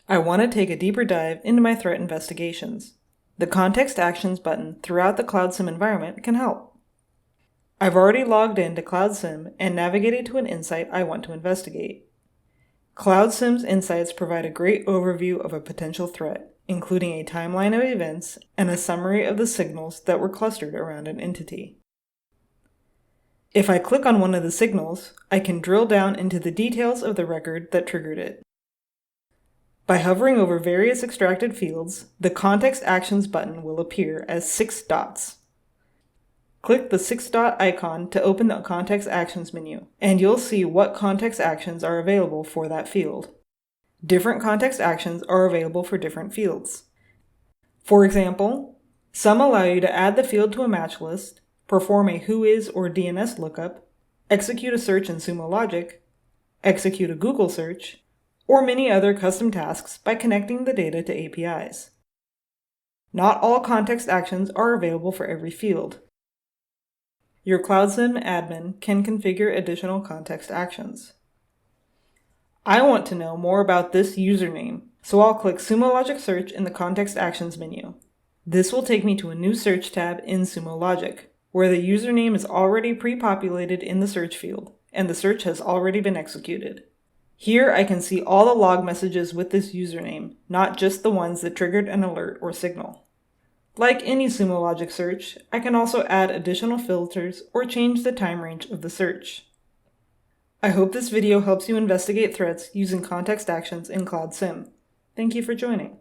I want to take a deeper dive into my threat investigations. The Context Actions button throughout the Cloud SIEM environment can help. I've already logged into Cloud SIEM and navigated to an insight I want to investigate. Cloud SIEM's insights provide a great overview of a potential threat, including a timeline of events and a summary of the signals that were clustered around an entity. If I click on one of the signals, I can drill down into the details of the record that triggered it. By hovering over various extracted fields, the Context Actions button will appear as 6 dots. Click the 6-dot icon to open the Context Actions menu, and you'll see what context actions are available for that field. Different context actions are available for different fields. For example, some allow you to add the field to a match list, perform a whois or DNS lookup, execute a search in Sumo Logic, execute a Google search, or many other custom tasks by connecting the data to APIs. Not all context actions are available for every field. Your Cloud SIEM admin can configure additional context actions. I want to know more about this username, so I'll click Sumo Logic Search in the Context Actions menu. This will take me to a new search tab in Sumo Logic, where the username is already pre-populated in the search field, and the search has already been executed. Here I can see all the log messages with this username, not just the ones that triggered an alert or signal. Like any Sumo Logic search, I can also add additional filters or change the time range of the search. I hope this video helps you investigate threats using context actions in Cloud SIEM. Thank you for joining.